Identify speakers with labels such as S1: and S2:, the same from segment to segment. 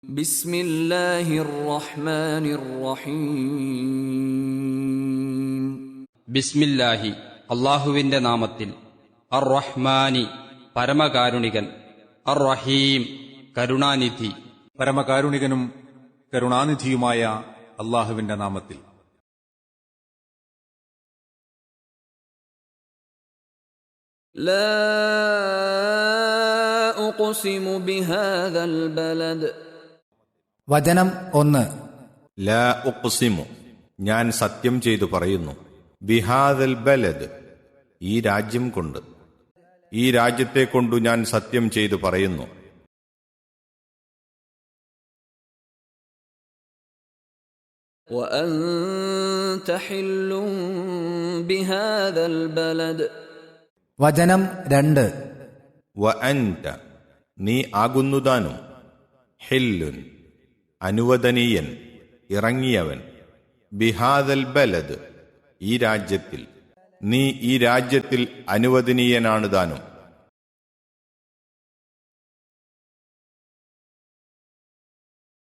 S1: بسم الله الرحمن الرحيم
S2: ബിസ്മില്ലാഹി അള്ളാഹുവിന്റെ നാമത്തിൽ. അർ റഹ്മാനി പരമകാരുണികൻ, അർ റഹീം കരുണാനിധി.
S3: പരമകാരുണികനും കരുണാനിധിയുമായ അള്ളാഹുവിന്റെ നാമത്തിൽ.
S1: لا أقسم بهذا البلد
S4: വചനം 1.
S5: ലാ ഉഖ്സിമു, ഞാൻ സത്യം ചെയ്തു പറയുന്നു, ബിഹാദൽ ബലദ്, ഈ രാജ്യം കൊണ്ട്, ഈ രാജ്യത്തെ കൊണ്ടു ഞാൻ സത്യം ചെയ്തു പറയുന്നു.
S1: وأنت حل بهذا البلد
S4: വചനം 2.
S5: വ അൻത, നീ ആകുന്നുതാനും, ഹില്ലുൻ, അനുവദനീയൻ, ഇറങ്ങിയവൻ, ബിഹാദൽ ബലദ്, ഈ രാജ്യത്തിൽ, നീ ഈ രാജ്യത്തിൽ അനുവദനീയനാണ് താനും.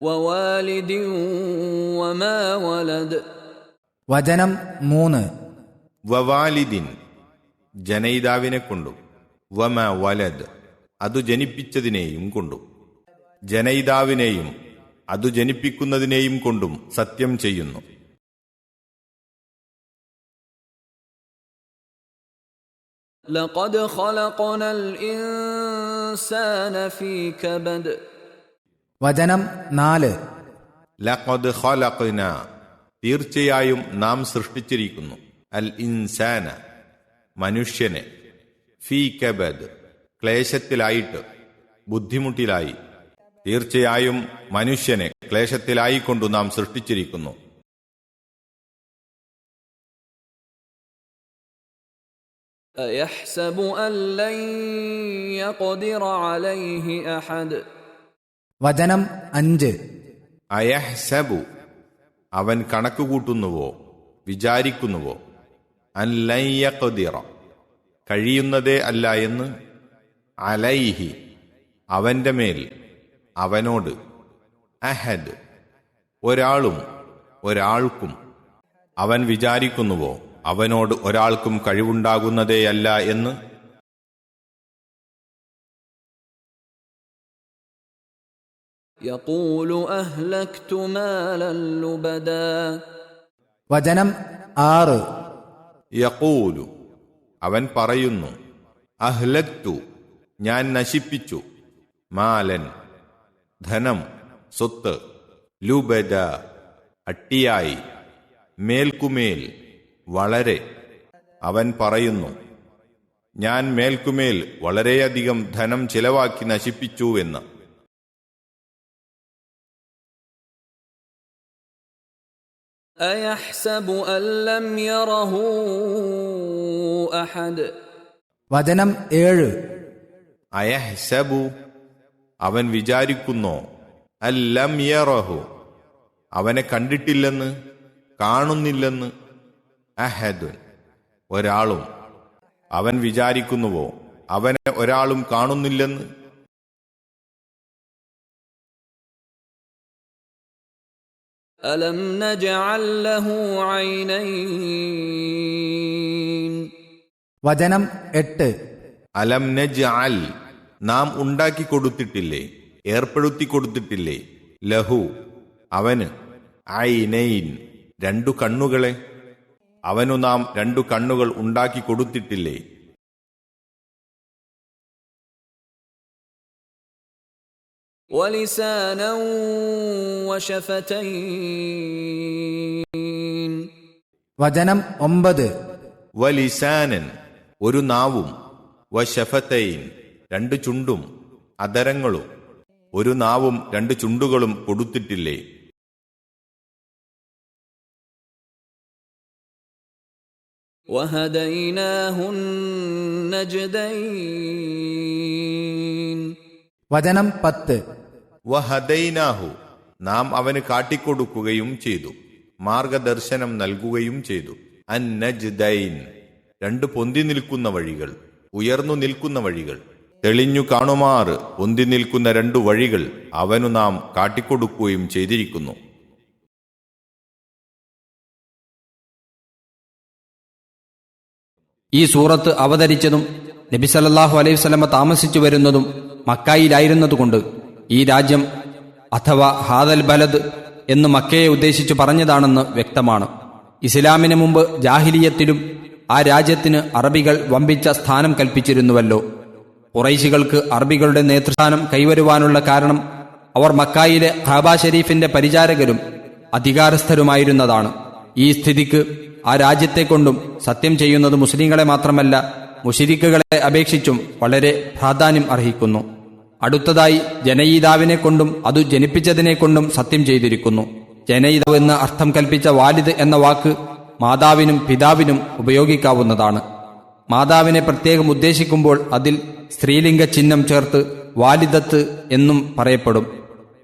S1: ووالد وما ولد
S4: വചനം 3.
S5: വവാലിദിൻ, ജനയിതാവിനെ കൊണ്ടും, വമ വലദ്, അതു ജനിപ്പിച്ചതിനെയും കൊണ്ടും, ജനയിതാവിനെയും അതു ജനിപ്പിക്കുന്നതിനെയും കൊണ്ടും സത്യം ചെയ്യുന്നു.
S1: لقد خلقنا الإنسان في كبد
S4: വചനം 4.
S5: ലഖദ് ഖലഖ്ന, തീർച്ചയായും നാം സൃഷ്ടിച്ചിരിക്കുന്നു, അൽ ഇൻസാന, മനുഷ്യനെ, ഫീ കബദ്, ക്ലേശത്തിലായിട്ട്, ബുദ്ധിമുട്ടിലായി, തീർച്ചയായും മനുഷ്യനെ ക്ലേശത്തിലായിക്കൊണ്ടു നാം സൃഷ്ടിച്ചിരിക്കുന്നു.
S1: أيحسب أن لن يقدر عليه أحد
S4: വചനം 5.
S5: അയഹ്സബു, അവൻ കണക്കുകൂട്ടുന്നുവോ, വിചാരിക്കുന്നുവോ, അൻ ലൻ യഖ്ദിറ, കഴിയുന്നതേ അല്ല എന്ന്, അലൈഹി, അവന്റെ മേൽ, അവനോട്, അഹദ്, ഒരാളും, ഒരാൾക്കും, അവൻ വിചാരിക്കുന്നുവോ, അവനോട് ഒരാൾക്കും കഴിവുണ്ടാകുന്നതേയല്ല എന്ന്.
S1: يقول أهلكت مالا لبدا
S4: വചനം 6.
S5: യഖൂലു, അവൻ പറയുന്നു, അഹ്ലക്തു, ഞാൻ നശിപ്പിച്ചു, മാലൻ, ധനം, സ്വത്ത്, ലുബദ, അട്ടിയായി, മേൽക്കുമേൽ, വളരെ. അവൻ പറയുന്നു, ഞാൻ മേൽക്കുമേൽ വളരെയധികം ധനം ചിലവാക്കി നശിപ്പിച്ചുവെന്ന്.
S1: أيحسب أن لم يره أحد
S4: വചനം 7.
S5: അയഹ്സബു, അവൻ വിചാരിക്കുന്നോ, അല്ലം യറഹു, അവനെ കണ്ടിട്ടില്ലെന്ന്, കാണുന്നില്ലെന്ന്, അഹദുൻ, ഒരാളും, അവൻ വിചാരിക്കുന്നുവോ, അവനെ ഒരാളും കാണുന്നില്ലെന്ന്.
S1: ألم نجعل له عينين
S4: വചനം 8.
S5: അലം നജ്അൽ, നാം ഉണ്ടാക്കി കൊടുത്തിട്ടില്ലേ, ഏർപ്പെടുത്തി കൊടുത്തിട്ടില്ലേ, ലഹു, അവന്, ഐനൈൻ, രണ്ടു കണ്ണുകളെ, അവനു നാം രണ്ടു കണ്ണുകൾ ഉണ്ടാക്കി കൊടുത്തിട്ടില്ലേ.
S1: ولسانا وشفتين
S4: വചനം 9.
S5: വലിസാനൻ, ഒരു നാവും, വശഫതൈൻ, രണ്ടു ചുണ്ടും, അധരങ്ങളും, ഒരു നാവും രണ്ടു ചുണ്ടുകളും കൊടുത്തിട്ടില്ലേ.
S1: وهديناه النجدين
S4: വചനം 10.
S5: വഹദൈനാഹു, നാം അവന് കാട്ടിക്കൊടുക്കുകയും ചെയ്തു, മാർഗദർശനം നൽകുകയും ചെയ്തു. അന്നജ്ദൈൻ, രണ്ട് പൊന്തി നിൽക്കുന്ന വഴികൾ, ഉയർന്നു നിൽക്കുന്ന വഴികൾ. തെളിഞ്ഞു കാണുമാറ് പൊന്തി നിൽക്കുന്ന 2 വഴികൾ അവനു നാം കാട്ടിക്കൊടുക്കുകയും ചെയ്തിരിക്കുന്നു.
S2: ഈ സൂറത്ത് അവതരിച്ചതും നബി സല്ലല്ലാഹു അലൈഹി വസല്ലമ താമസിച്ചു വരുന്നതും മക്കയിലായിരുന്നതുകൊണ്ട് ഈ രാജ്യം അഥവാ ഹാദൽ ബലദ് എന്ന് മക്കയെ ഉദ്ദേശിച്ചു പറഞ്ഞതാണെന്ന് വ്യക്തമാണ്. ഇസ്ലാമിന് മുമ്പ് ജാഹിലിയത്തിലും ആ രാജ്യത്തിന് അറബികൾ വമ്പിച്ച സ്ഥാനം കൽപ്പിച്ചിരുന്നുവല്ലോ. ഖുറൈശികൾക്ക് അറബികളുടെ നേതൃസ്ഥാനം കൈവരുവാനുള്ള കാരണം അവർ മക്കായിലെ കഅബ ഷരീഫിന്റെ പരിചാരകരും അധികാരസ്ഥരുമായിരുന്നതാണ്. ഈ സ്ഥിതിക്ക് ആ രാജ്യത്തെക്കൊണ്ടും സത്യം ചെയ്യുന്നത് മുസ്ലിങ്ങളെ മാത്രമല്ല മുശ്രിക്കുകളെ അപേക്ഷിച്ചും വളരെ പ്രാധാന്യം അർഹിക്കുന്നു. അടുത്തതായി ജനയീതാവിനെ കൊണ്ടും അതു ജനിപ്പിച്ചതിനെക്കൊണ്ടും സത്യം ചെയ്തിരിക്കുന്നു. ജനയിതാവ് എന്ന് അർത്ഥം കൽപ്പിച്ച വാലിദ് എന്ന വാക്ക് മാതാവിനും പിതാവിനും ഉപയോഗിക്കാവുന്നതാണ്. മാതാവിനെ പ്രത്യേകം ഉദ്ദേശിക്കുമ്പോൾ അതിൽ സ്ത്രീലിംഗ ചിഹ്നം ചേർത്ത് വാലിദത്ത് എന്നും പറയപ്പെടും.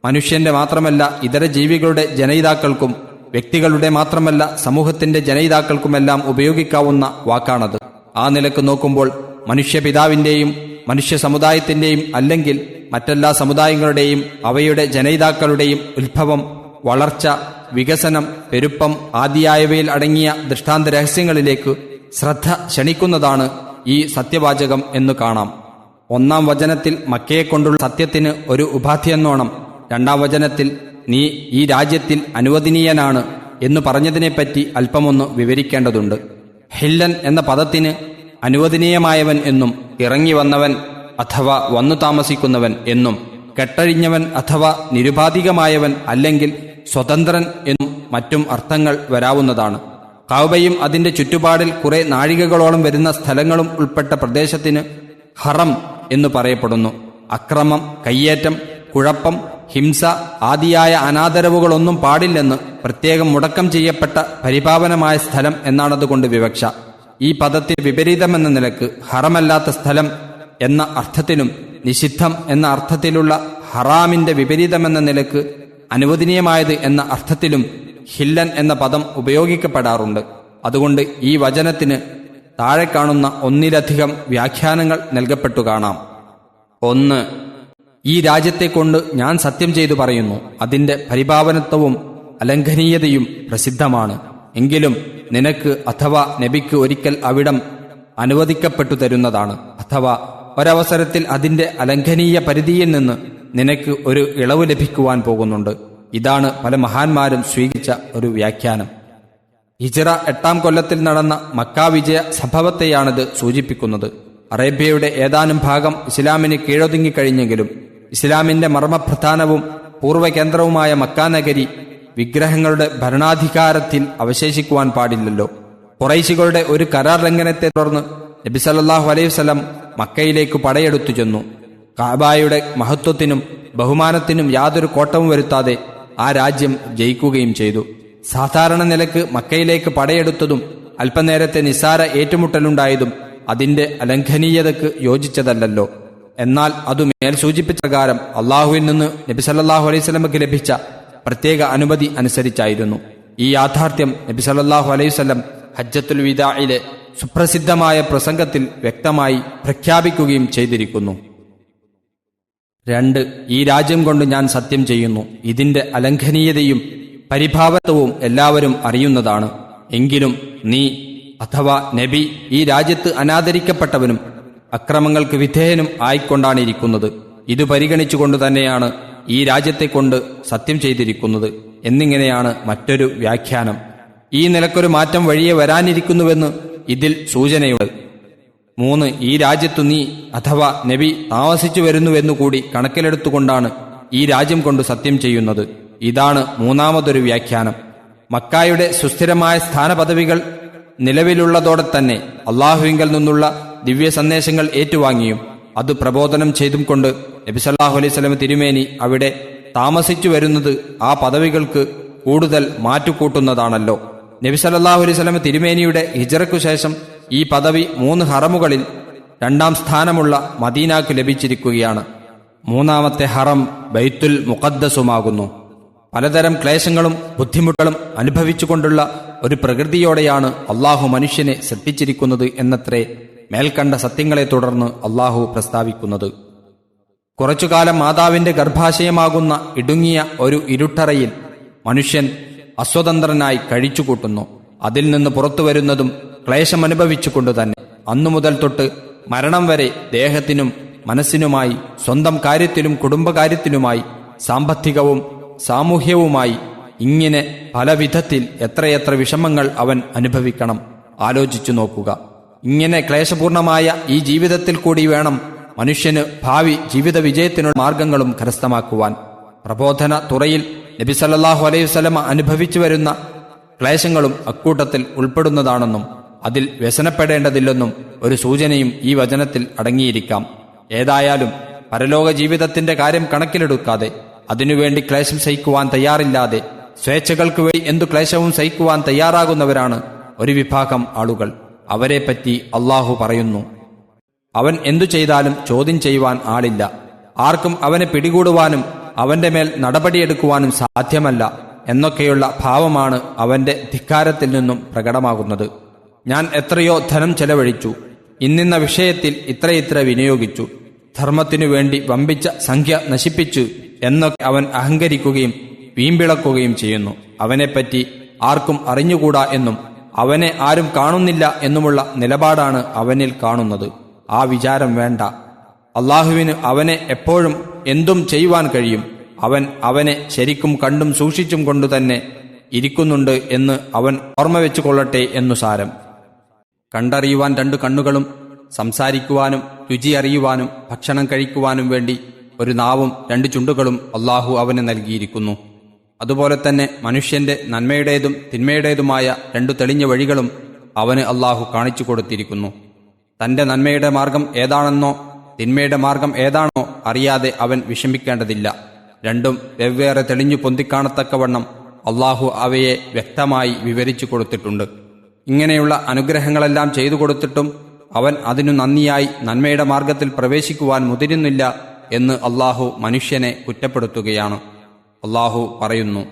S2: മനുഷ്യന്റെ മാത്രമല്ല ഇതര ജീവികളുടെ ജനയിതാക്കൾക്കും വ്യക്തികളുടെ മാത്രമല്ല സമൂഹത്തിന്റെ ജനയിതാക്കൾക്കുമെല്ലാം ഉപയോഗിക്കാവുന്ന വാക്കാണത്. ആ നിലക്ക് നോക്കുമ്പോൾ മനുഷ്യപിതാവിന്റെയും മനുഷ്യ സമുദായത്തിന്റെയും അല്ലെങ്കിൽ മറ്റെല്ലാ സമുദായങ്ങളുടെയും അവയുടെ ജനയിതാക്കളുടെയും ഉത്ഭവം, വളർച്ച, വികസനം, പെരുപ്പം ആദിയായവയിൽ അടങ്ങിയ ദൃഷ്ടാന്ത രഹസ്യങ്ങളിലേക്ക് ശ്രദ്ധ ക്ഷണിക്കുന്നതാണ് ഈ സത്യവാചകം എന്നു കാണാം. 1-ാം വചനത്തിൽ മക്കയെക്കൊണ്ടുള്ള സത്യത്തിന് ഒരു ഉപാധിയെന്നോണം 2-ാം വചനത്തിൽ നീ ഈ രാജ്യത്തിൽ അനുവദനീയനാണ് എന്നു പറഞ്ഞതിനെപ്പറ്റി അല്പമൊന്ന് വിവരിക്കേണ്ടതുണ്ട്. ഹില്ലൻ എന്ന പദത്തിന് അനുവദനീയമായവൻ എന്നും ഇറങ്ങി വന്നവൻ അഥവാ വന്നു താമസിക്കുന്നവൻ എന്നും കെട്ടഴിഞ്ഞവൻ അഥവാ നിരുപാധികമായവൻ അല്ലെങ്കിൽ സ്വതന്ത്രൻ എന്നും മറ്റും അർത്ഥങ്ങൾ വരാവുന്നതാണ്. കഅബയും അതിന്റെ ചുറ്റുപാടിൽ കുറെ നാഴികകളോളം വരുന്ന സ്ഥലങ്ങളും ഉൾപ്പെട്ട പ്രദേശത്തിന് ഹറം എന്നു പറയപ്പെടുന്നു. അക്രമം, കയ്യേറ്റം, കുഴപ്പം, ഹിംസ ആദിയായ അനാദരവുകളൊന്നും പാടില്ലെന്ന് പ്രത്യേകം മുടക്കം ചെയ്യപ്പെട്ട പരിപാവനമായ സ്ഥലം എന്നാണതുകൊണ്ട് വിവക്ഷ. ഈ പദത്തിന് വിപരീതമെന്ന നിലക്ക് ഹറമല്ലാത്ത സ്ഥലം എന്ന അർത്ഥത്തിലും നിഷിദ്ധം എന്ന അർത്ഥത്തിലുള്ള ഹറാമിന്റെ വിപരീതമെന്ന നിലക്ക് അനുവദനീയമായത് എന്ന അർത്ഥത്തിലും ഹില്ലൻ എന്ന പദം ഉപയോഗിക്കപ്പെടാറുണ്ട്. അതുകൊണ്ട് ഈ വചനത്തിന് താഴെ കാണുന്ന 1-ലധികം വ്യാഖ്യാനങ്ങൾ നൽകപ്പെട്ടു കാണാം. 1. ഈ രാജ്യത്തെക്കൊണ്ട് ഞാൻ സത്യം ചെയ്തു പറയുന്നു, അതിന്റെ പരിപാവനത്വവും അലംഘനീയതയും പ്രസിദ്ധമാണ്. എങ്കിലും നിനക്ക് അഥവാ നബിക്ക് ഒരിക്കൽ അവിടം അനുവദിക്കപ്പെട്ടു തരുന്നതാണ്. അഥവാ ഒരവസരത്തിൽ അതിന്റെ അലംഘനീയ പരിധിയിൽ നിന്ന് നിനക്ക് ഒരു ഇളവ് ലഭിക്കുവാൻ പോകുന്നുണ്ട്. ഇതാണ് പല മഹാന്മാരും സ്വീകരിച്ച ഒരു വ്യാഖ്യാനം. ഹിജ്റ 8-ാം കൊല്ലത്തിൽ നടന്ന മക്കാ വിജയ സംഭവത്തെയാണിത് സൂചിപ്പിക്കുന്നത്. അറേബ്യയുടെ ഏതാനും ഭാഗം ഇസ്ലാമിന് കീഴൊതുങ്ങിക്കഴിഞ്ഞെങ്കിലും ഇസ്ലാമിന്റെ മർമ്മപ്രധാനവും പൂർവ്വകേന്ദ്രവുമായ മക്കാ നഗരി വിഗ്രഹങ്ങളുടെ ഭരണാധികാരത്തിൽ അവശേഷിക്കുവാൻ പാടില്ലല്ലോ. ഖുറൈശികളുടെ ഒരു കരാർ ലംഘനത്തെ തുടർന്ന് നബി സല്ലല്ലാഹു അലൈഹി വസല്ലം മക്കയിലേക്ക് പടയെടുത്തു ചെന്നു. കഅബയുടെ മഹത്വത്തിനും ബഹുമാനത്തിനും യാതൊരു കോട്ടവും വരുത്താതെ ആ രാജ്യം ജയിക്കുകയും ചെയ്തു. സാധാരണ നിലക്ക് മക്കയിലേക്ക് പടയെടുത്തതും അല്പനേരത്തെ നിസ്സാര ഏറ്റുമുട്ടലുണ്ടായതും അതിന്റെ അലംഘനീയതയ്ക്ക് യോജിച്ചതല്ലോ. എന്നാൽ അതു മേൽ സൂചിപ്പിച്ച പ്രകാരം അള്ളാഹുവിൽ നിന്ന് നബി സല്ലല്ലാഹു അലൈഹി വസല്ലമക്ക് ലഭിച്ച പ്രത്യേക അനുമതി അനുസരിച്ചായിരുന്നു. ഈ യാഥാർത്ഥ്യം നബി സല്ലല്ലാഹു അലൈഹി വസല്ലം ഹജ്ജത്തുൽ വിദാഇലെ സുപ്രസിദ്ധമായ പ്രസംഗത്തിൽ വ്യക്തമായി പ്രഖ്യാപിക്കുകയും ചെയ്തിരിക്കുന്നു. 2. ഈ രാജ്യം കൊണ്ട് ഞാൻ സത്യം ചെയ്യുന്നു, ഇതിന്റെ അലംഘനീയതയും പരിഭാവത്വവും എല്ലാവരും അറിയുന്നതാണ്. എങ്കിലും നീ അഥവാ നബി ഈ രാജ്യത്ത് അനാദരിക്കപ്പെട്ടവനും അക്രമങ്ങൾക്ക് വിധേയനും ആയിക്കൊണ്ടാണിരിക്കുന്നത്. ഇത് പരിഗണിച്ചുകൊണ്ട് തന്നെയാണ് ഈ രാജ്യത്തെക്കൊണ്ട് സത്യം ചെയ്തിരിക്കുന്നത് എന്നിങ്ങനെയാണ് മറ്റൊരു വ്യാഖ്യാനം. ഈ നിലക്കൊരു മാറ്റം വഴിയെ വരാനിരിക്കുന്നുവെന്ന് ഇതിൽ സൂചനയുണ്ട്. 3. ഈ രാജ്യത്തു നീ അഥവാ നബി താമസിച്ചു വരുന്നുവെന്നുകൂടി കണക്കിലെടുത്തുകൊണ്ടാണ് ഈ രാജ്യം കൊണ്ട് സത്യം ചെയ്യുന്നത്. ഇതാണ് 3-മതൊരു വ്യാഖ്യാനം. മക്കായുടെ സുസ്ഥിരമായ സ്ഥാനപദവികൾ നിലവിലുള്ളതോടെ തന്നെ അള്ളാഹുവിങ്കൽ നിന്നുള്ള ദിവ്യ സന്ദേശങ്ങൾ ഏറ്റുവാങ്ങിയും അത് പ്രബോധനം ചെയ്തും കൊണ്ട് നബി സല്ലല്ലാഹു അലൈഹി വസല്ലം തിരുമേനി അവിടെ താമസിച്ചു വരുന്നത് ആ പദവികൾക്ക് കൂടുതൽ മാറ്റുകൂട്ടുന്നതാണല്ലോ. നബി സല്ലല്ലാഹു അലൈഹി വസല്ലം തിരുമേനിയുടെ ഹിജ്റയ്ക്കു ശേഷം ഈ പദവി 3 ഹറമുകളിൽ 2-ാം സ്ഥാനമുള്ള മദീനക്ക് ലഭിച്ചിരിക്കുകയാണ്. 3-ാമത്തെ ഹറം ബൈത്തുൽ മുഖദ്ദസുമാകുന്നു. പലതരം ക്ലേശങ്ങളും ബുദ്ധിമുട്ടുകളും അനുഭവിച്ചുകൊണ്ടുള്ള ഒരു പ്രകൃതിയോടെയാണ് അള്ളാഹു മനുഷ്യനെ സൃഷ്ടിച്ചിരിക്കുന്നത് എന്നത്രേ മേൽക്കണ്ട സത്യങ്ങളെ തുടർന്ന് അള്ളാഹു പ്രസ്താവിക്കുന്നത്. കുറച്ചുകാലം മാതാവിന്റെ ഗർഭാശയമാകുന്ന ഇടുങ്ങിയ ഒരു ഇരുട്ടറയിൽ മനുഷ്യൻ അസ്വതന്ത്രനായി കഴിച്ചുകൂട്ടുന്നു. അതിൽ നിന്ന് പുറത്തു വരുന്നതും ക്ലേശമനുഭവിച്ചുകൊണ്ട് തന്നെ അന്നു മുതൽ തൊട്ട് മരണം വരെ ദേഹത്തിനും മനസ്സിനുമായി, സ്വന്തം കാര്യത്തിലും കുടുംബകാര്യത്തിലുമായി, സാമ്പത്തികവും സാമൂഹ്യവുമായി ഇങ്ങനെ പല വിധത്തിൽ എത്രയെത്ര വിഷമങ്ങൾ അവൻ അനുഭവിക്കണം. ആലോചിച്ചു നോക്കുക. ഇങ്ങനെ ക്ലേശപൂർണമായ ഈ ജീവിതത്തിൽ കൂടി വേണം മനുഷ്യന് ഭാവി ജീവിത വിജയത്തിനുള്ള മാർഗങ്ങളും കരസ്ഥമാക്കുവാൻ. പ്രബോധന തുറയിൽ നബി സല്ലല്ലാഹു അലൈഹി വസല്ലമ അനുഭവിച്ചു വരുന്ന ക്ലേശങ്ങളും അക്കൂട്ടത്തിൽ ഉൾപ്പെടുന്നതാണെന്നും അതിൽ വ്യസനപ്പെടേണ്ടതില്ലെന്നും ഒരു സൂചനയും ഈ വചനത്തിൽ അടങ്ങിയിരിക്കാം. ഏതായാലും പരലോക ജീവിതത്തിന്റെ കാര്യം കണക്കിലെടുക്കാതെ, അതിനുവേണ്ടി ക്ലേശം സഹിക്കുവാൻ തയ്യാറില്ലാതെ, സ്വേച്ഛകൾക്ക് വേണ്ടി എന്തു ക്ലേശവും സഹിക്കുവാൻ തയ്യാറാകുന്നവരാണ് ഒരു വിഭാഗം ആളുകൾ. അവരെപ്പറ്റി അള്ളാഹു പറയുന്നു, അവൻ എന്തു ചെയ്താലും ചോദ്യം ചെയ്യുവാൻ ആളില്ല. ആർക്കും അവനെ പിടികൂടുവാനും അവന്റെ മേൽ നടപടിയെടുക്കുവാനും സാധ്യമല്ല എന്നൊക്കെയുള്ള ഭാവമാണ് അവന്റെ ധിക്കാരത്തിൽ നിന്നും പ്രകടമാകുന്നത്. ഞാൻ എത്രയോ ധനം ചെലവഴിച്ചു, ഇന്നിന്ന വിഷയത്തിൽ ഇത്രയിത്ര വിനിയോഗിച്ചു, ധർമ്മത്തിനു വേണ്ടി വമ്പിച്ച സംഖ്യ നശിപ്പിച്ചു എന്നൊക്കെ അവൻ അഹങ്കരിക്കുകയും വീമ്പിളക്കുകയും ചെയ്യുന്നു. അവനെപ്പറ്റി ആർക്കും അറിഞ്ഞുകൂടാ എന്നും അവനെ ആരും കാണുന്നില്ല എന്നുമുള്ള നിലപാടാണ് അവനിൽ കാണുന്നത്. ആ വിചാരം വേണ്ട. അള്ളാഹുവിന് അവനെ എപ്പോഴും എന്തും ചെയ്യുവാൻ കഴിയും. അവൻ അവനെ ശരിക്കും കണ്ടും സൂക്ഷിച്ചും കൊണ്ടുതന്നെ ഇരിക്കുന്നുണ്ട് എന്ന് അവൻ ഓർമ്മ വെച്ചു കൊള്ളട്ടെ എന്നു സാരം. കണ്ടറിയുവാൻ 2 കണ്ണുകളും, സംസാരിക്കുവാനും രുചി അറിയുവാനും ഭക്ഷണം കഴിക്കുവാനും വേണ്ടി ഒരു നാവും 2 ചുണ്ടുകളും അള്ളാഹു അവന് നൽകിയിരിക്കുന്നു. അതുപോലെ തന്നെ മനുഷ്യന്റെ നന്മയുടേതും തിന്മയുടേതുമായ 2 തെളിഞ്ഞ വഴികളും അവന് അള്ളാഹു കാണിച്ചു കൊടുത്തിരിക്കുന്നു. തന്റെ നന്മയുടെ മാർഗം ഏതാണെന്നോ തിന്മയുടെ മാർഗം ഏതാണോ അറിയാതെ അവൻ വിഷമിക്കേണ്ടതില്ല. രണ്ടും വെവ്വേറെ തെളിഞ്ഞു പൊന്തിക്കാണത്തക്കവണ്ണം അള്ളാഹു അവയെ വ്യക്തമായി വിവരിച്ചു കൊടുത്തിട്ടുണ്ട്. ഇങ്ങനെയുള്ള അനുഗ്രഹങ്ങളെല്ലാം ചെയ്തു കൊടുത്തിട്ടും അവൻ അതിനു നന്ദിയായി നന്മയുടെ മാർഗത്തിൽ പ്രവേശിക്കുവാൻ മുതിരുന്നില്ല എന്ന് അള്ളാഹു മനുഷ്യനെ കുറ്റപ്പെടുത്തുകയാണ്. അള്ളാഹു പറയുന്നു,